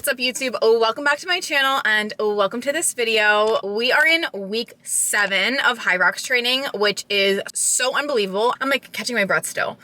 What's up, YouTube? Welcome back to my channel and welcome to this video. We are in week 7 of HYROX training, which is so unbelievable. I'm like catching my breath still.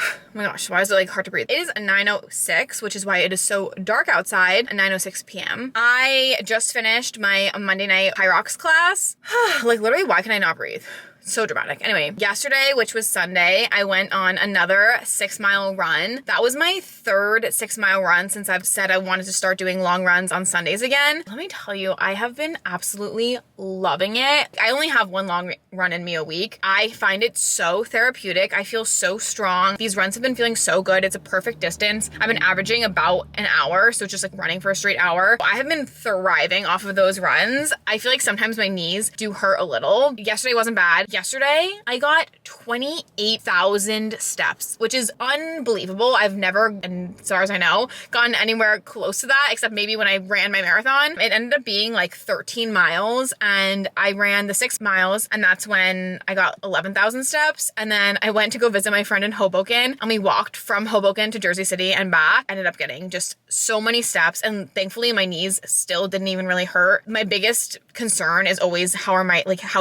Oh my gosh, why is it like hard to breathe? It is 9:06, which is why it is so dark outside, 9:06 p.m. I just finished my Monday night HYROX class. Like literally, why can I not breathe? So dramatic. Anyway, yesterday, which was Sunday, I went on another 6-mile run. That was my third 6-mile run since I've said I wanted to start doing long runs on Sundays again. Let me tell you, I have been absolutely loving it. I only have one long run in me a week. I find it so therapeutic. I feel so strong. These runs have been feeling so good. It's a perfect distance. I've been averaging about an hour, so just like running for a straight hour. I have been thriving off of those runs. I feel like sometimes my knees do hurt a little. Yesterday wasn't bad. Yesterday, I got 28,000 steps, which is unbelievable. I've never, and as far as I know, gotten anywhere close to that, except maybe when I ran my marathon. It ended up being like 13 miles, and I ran the 6 miles, and that's when I got 11,000 steps. And then I went to go visit my friend in Hoboken, and we walked from Hoboken to Jersey City and back. Ended up getting just so many steps, and thankfully my knees still didn't even really hurt. My biggest concern is always how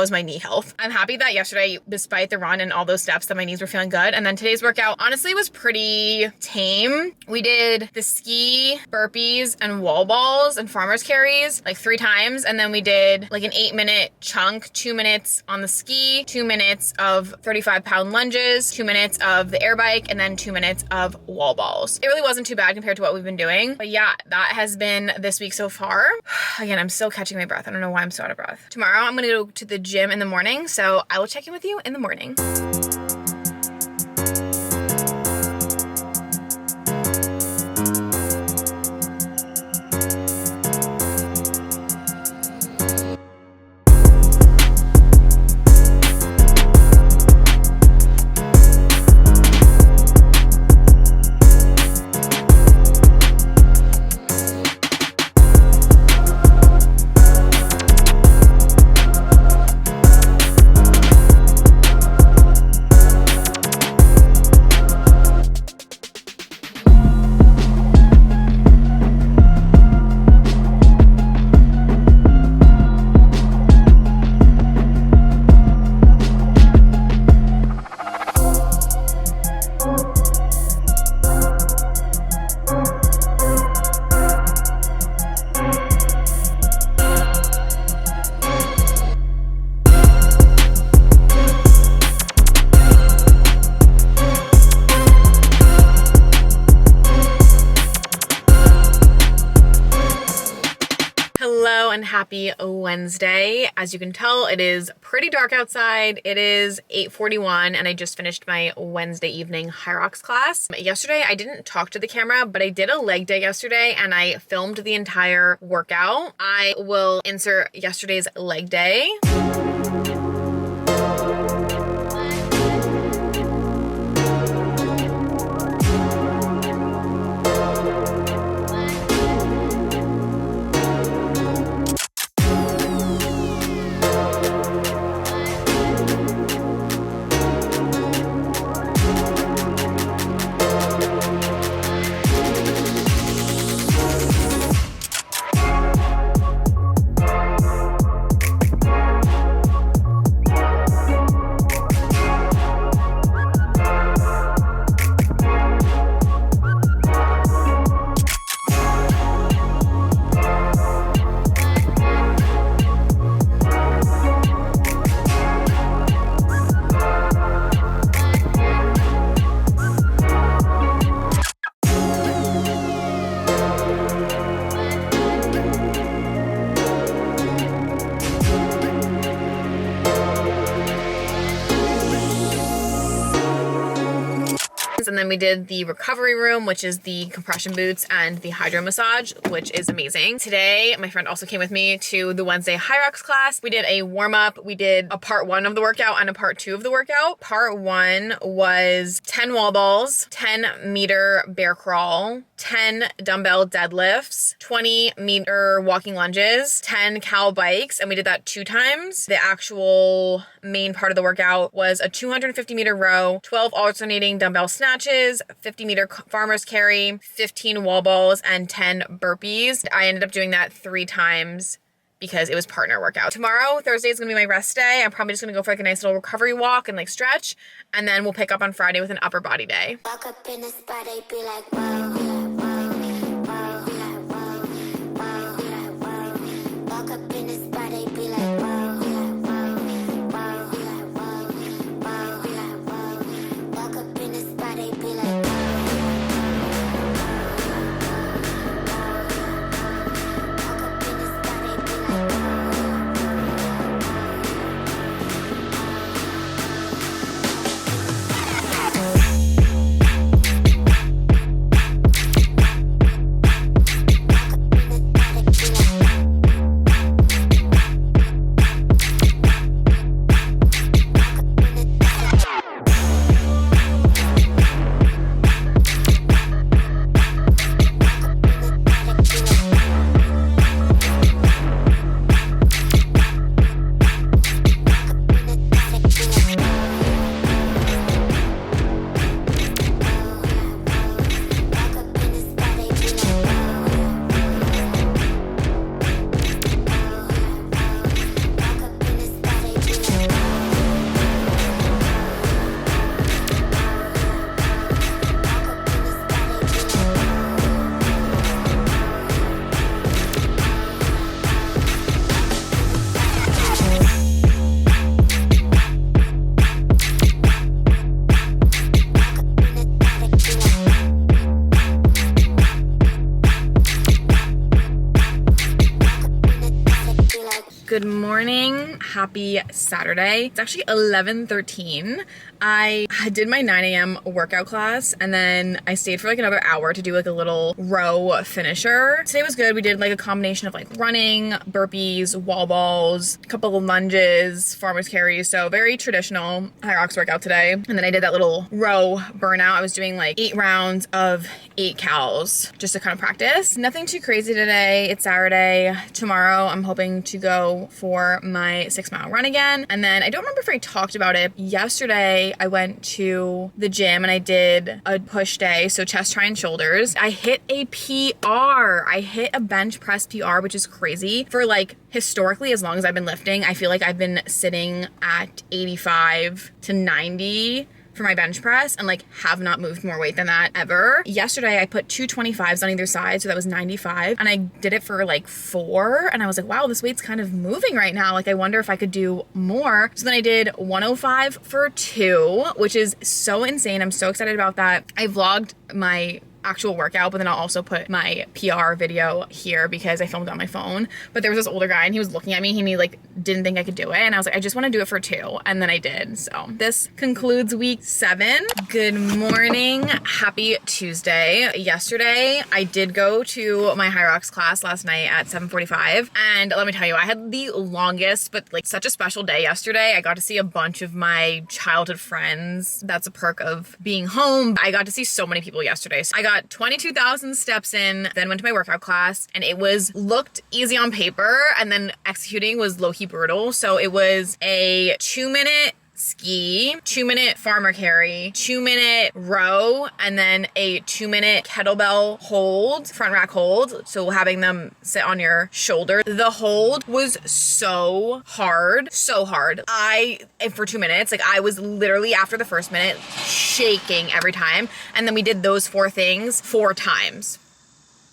is my knee health? I'm happy that yesterday, despite the run and all those steps, that my knees were feeling good. And then today's workout honestly was pretty tame. We did the ski, burpees, and wall balls and farmer's carries like 3 times. And then we did like an 8-minute chunk, 2 minutes on the ski, 2 minutes of 35-pound lunges, 2 minutes of the air bike, and then 2 minutes of wall balls. It really wasn't too bad compared to what we've been doing. But yeah, that has been this week so far. Again, I'm still catching my breath. I don't know why I'm so out of breath. Tomorrow I'm gonna go to the gym in the morning, so I will check in with you in the morning. Hello and happy Wednesday. As you can tell, it is pretty dark outside. It is 8:41 and I just finished my Wednesday evening HYROX class. Yesterday, I didn't talk to the camera, but I did a leg day yesterday and I filmed the entire workout. I will insert yesterday's leg day. And then we did the recovery room, which is the compression boots and the hydro massage, which is amazing. Today, my friend also came with me to the Wednesday HYROX class. We did a warm-up. We did a part 1 of the workout and a part 2 of the workout. Part 1 was 10 wall balls, 10-meter bear crawl, 10 dumbbell deadlifts, 20-meter walking lunges, 10 cow bikes, and we did that 2 times. The actual main part of the workout was a 250-meter row, 12 alternating dumbbell snatches, snatches, 50-meter farmer's carry, 15 wall balls, and 10 burpees. I ended up doing that 3 times because it was partner workout. Tomorrow, Thursday, is gonna be my rest day. I'm probably just gonna go for like a nice little recovery walk and like stretch, and then we'll pick up on Friday with an upper body day. Walk up in the spot, they be like, whoa, whoa, whoa, whoa, whoa, whoa. Walk up in the spot, they be like, whoa, whoa, whoa, whoa, whoa. Walk up in the spot, they be like, Good morning, happy Saturday. It's actually 11:13. I did my 9 a.m. workout class and then I stayed for like another hour to do like a little row finisher. Today was good. We did like a combination of like running, burpees, wall balls, a couple of lunges, farmer's carries. So very traditional HYROX workout today. And then I did that little row burnout. I was doing like 8 rounds of 8 cals just to kind of practice. Nothing too crazy today. It's Saturday. Tomorrow I'm hoping to go for my 6-mile run again. And then I don't remember if I talked about it yesterday. I went to the gym and I did a push day, so chest, try, and shoulders. I hit a PR. I hit a bench press PR, which is crazy. For like historically, as long as I've been lifting, I feel like I've been sitting at 85 to 90 for my bench press and like have not moved more weight than that ever. Yesterday I put 2 25s on either side, so that was 95, and I did it for like 4, and I was like, wow, this weight's kind of moving right now. Like I wonder if I could do more. So then I did 105 for 2, which is so insane. I'm so excited about that. I vlogged my actual workout, but then I'll also put my PR video here because I filmed it on my phone. But there was this older guy and he was looking at me and he like didn't think I could do it, and I was like, I just want to do it for 2, and then I did. So this concludes week 7. Good morning, happy Tuesday. Yesterday I did go to my HYROX class last night at 7:45, and let me tell you, I had the longest but like such a special day yesterday. I got to see a bunch of my childhood friends. That's a perk of being home. I got to see so many people yesterday. So I got 22,000 steps in, then went to my workout class, and it looked easy on paper, and then executing was low-key brutal. So it was a 2-minute ski, 2-minute farmer carry, 2-minute row, and then a 2-minute kettlebell hold, front rack hold. So having them sit on your shoulder. The hold was so hard, so hard. For 2 minutes, like I was literally after the first minute shaking every time. And then we did those 4 things 4 times.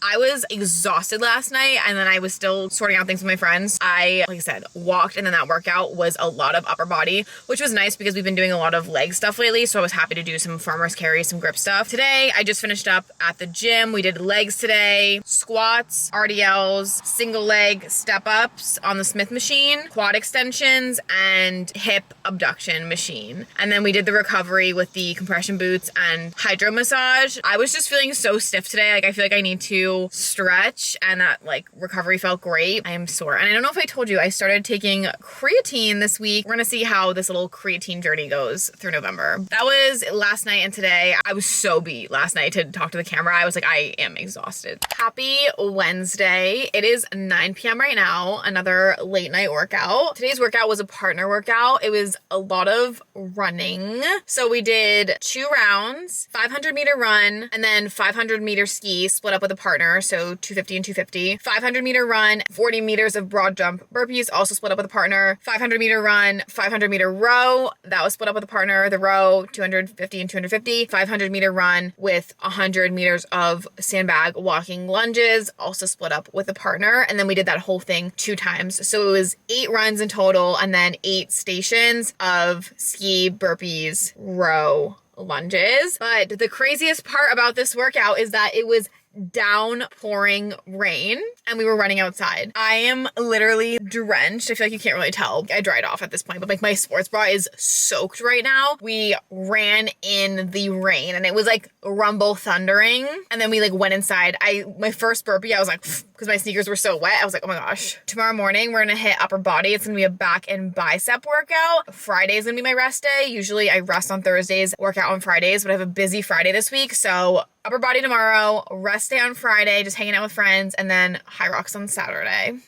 I was exhausted last night, and then I was still sorting out things with my friends. Like I said, walked, and then that workout was a lot of upper body, which was nice because we've been doing a lot of leg stuff lately, so I was happy to do some farmer's carry, some grip stuff. Today, I just finished up at the gym. We did legs today, squats, RDLs, single leg step-ups on the Smith machine, quad extensions, and hip abduction machine. And then we did the recovery with the compression boots and hydro massage. I was just feeling so stiff today. Like I feel like I need to to stretch and that like recovery felt great. I am sore. And I don't know if I told you, I started taking creatine this week. We're gonna see how this little creatine journey goes through November. That was last night and today. I was so beat last night to talk to the camera. I was like, I am exhausted. Happy Wednesday. It is 9 p.m. right now, another late night workout. Today's workout was a partner workout. It was a lot of running. So we did 2 rounds, 500-meter run, and then 500-meter ski split up with a partner. So 250 and 250. 500-meter run, 40 meters of broad jump burpees, also split up with a partner. 500-meter run, 500-meter row, that was split up with a partner. The row, 250 and 250. 500-meter run with 100 meters of sandbag walking lunges, also split up with a partner. And then we did that whole thing 2 times. So it was 8 runs in total and then 8 stations of ski, burpees, row, lunges. But the craziest part about this workout is that it was downpouring rain and we were running outside. I am literally drenched. I feel like you can't really tell. I dried off at this point, but like my sports bra is soaked right now. We ran in the rain and it was like rumble thundering. And then we like went inside. My first burpee, I was like, because my sneakers were so wet. I was like, oh my gosh. Tomorrow morning, we're gonna hit upper body. It's gonna be a back and bicep workout. Friday is gonna be my rest day. Usually I rest on Thursdays, workout on Fridays, but I have a busy Friday this week. So upper body tomorrow, rest day on Friday, just hanging out with friends, and then HYROX on Saturday.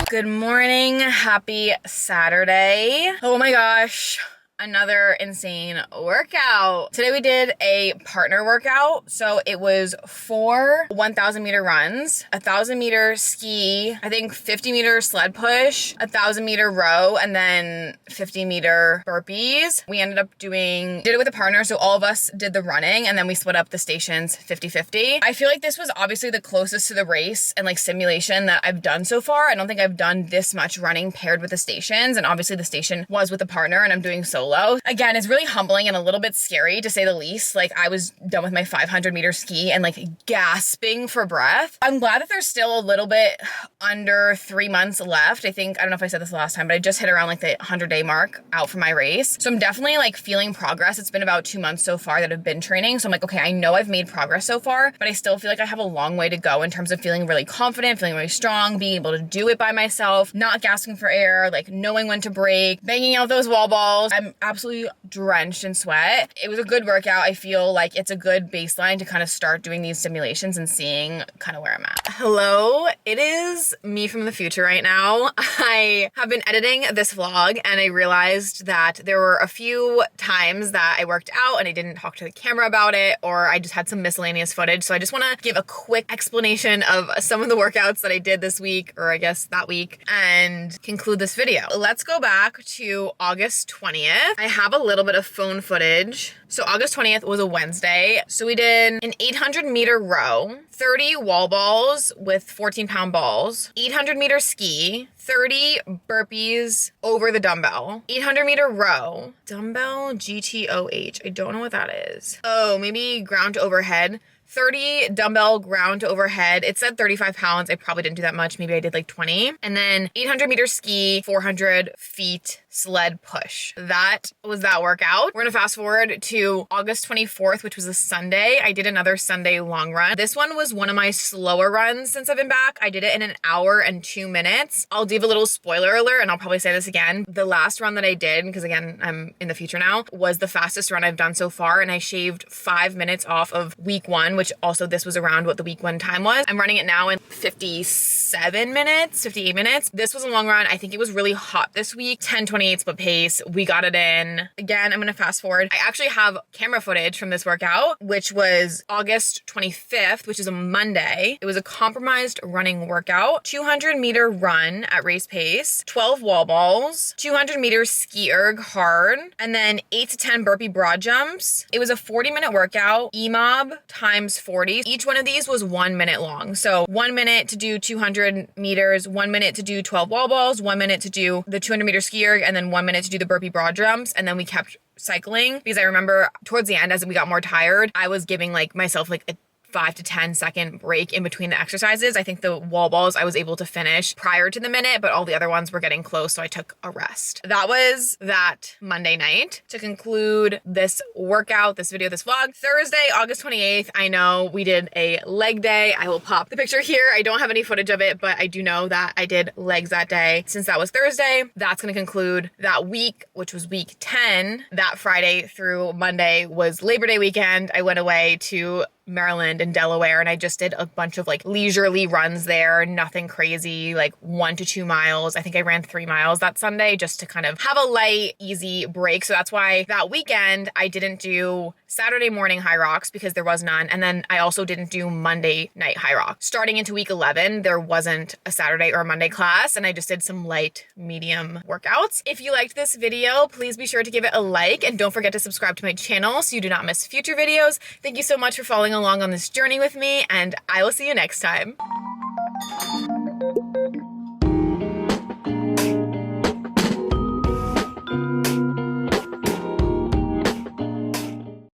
Good morning, happy Saturday. Oh my gosh, another insane workout. Today we did a partner workout. So it was 4 1,000-meter runs, 1,000-meter ski, I think 50-meter sled push, 1,000-meter row, and then 50-meter burpees. We ended up did it with a partner. So all of us did the running and then we split up the stations 50-50. I feel like this was obviously the closest to the race and like simulation that I've done so far. I don't think I've done this much running paired with the stations. And obviously the station was with a partner and I'm doing solo. Again, it's really humbling and a little bit scary to say the least. Like I was done with my 500-meter ski and like gasping for breath. I'm glad that there's still a little bit under 3 months left. I don't know if I said this last time, but I just hit around like the 100-day mark out for my race. So I'm definitely like feeling progress. It's been about 2 months so far that I've been training. So I'm like, okay, I know I've made progress so far, but I still feel like I have a long way to go in terms of feeling really confident, feeling really strong, being able to do it by myself, not gasping for air, like knowing when to break, banging out those wall balls. I'm absolutely drenched in sweat. It was a good workout. I feel like it's a good baseline to kind of start doing these simulations and seeing kind of where I'm at. Hello, it is me from the future right now. I have been editing this vlog and I realized that there were a few times that I worked out and I didn't talk to the camera about it, or I just had some miscellaneous footage. So I just want to give a quick explanation of some of the workouts that I did this week, or I guess that week, and conclude this video. Let's go back to August 20th. I have a little bit of phone footage. So August 20th was a Wednesday. So we did an 800-meter row, 30 wall balls with 14-pound balls, 800-meter ski, 30 burpees over the dumbbell, 800-meter row, dumbbell GTOH. I don't know what that is. Oh, maybe ground to overhead. 30 dumbbell ground to overhead. It said 35 pounds. I probably didn't do that much. Maybe I did like 20. And then 800-meter ski, 400 feet sled push. That was that workout. We're gonna fast forward to August 24th, which was a Sunday. I did another Sunday long run. This one was one of my slower runs since I've been back. I did it in 1 hour and 2 minutes. I'll give a little spoiler alert, and I'll probably say this again. The last run that I did, because again, I'm in the future now, was the fastest run I've done so far, and I shaved 5 minutes off of week 1, which also this was around what the week 1 time was. I'm running it now in 57 minutes, 58 minutes. This was a long run. I think it was really hot this week. 10:28 split pace. We got it in. Again, I'm gonna fast forward. I actually have camera footage from this workout, which was August 25th, which is a Monday. It was a compromised running workout. 200-meter run at race pace, 12 wall balls, 200-meter ski erg hard, and then 8 to 10 burpee broad jumps. It was a 40-minute workout, EMOB times 40. Each one of these was 1 minute long. So 1 minute to do 200 meters, 1 minute to do 12 wall balls, 1 minute to do the 200-meter ski erg, and then 1 minute to do the burpee broad jumps. And then we kept cycling because I remember towards the end, as we got more tired, I was giving like myself like a 5 to 10 second break in between the exercises. I think the wall balls I was able to finish prior to the minute, but all the other ones were getting close, so I took a rest. That was that Monday night. To conclude this workout, this video, this vlog, Thursday, August 28th, I know we did a leg day. I will pop the picture here. I don't have any footage of it, but I do know that I did legs that day. Since that was Thursday, that's gonna conclude that week, which was week 10. That Friday through Monday was Labor Day weekend. I went away to Maryland and Delaware, and I just did a bunch of like leisurely runs there, nothing crazy, like 1 to 2 miles. I think I ran 3 miles that Sunday just to kind of have a light, easy break. So that's why that weekend I didn't do Saturday morning HYROX because there was none. And then I also didn't do Monday night HYROX. Starting into week 11, there wasn't a Saturday or a Monday class, and I just did some light, medium workouts. If you liked this video, please be sure to give it a like, and don't forget to subscribe to my channel so you do not miss future videos. Thank you so much for following along on this journey with me, and I will see you next time.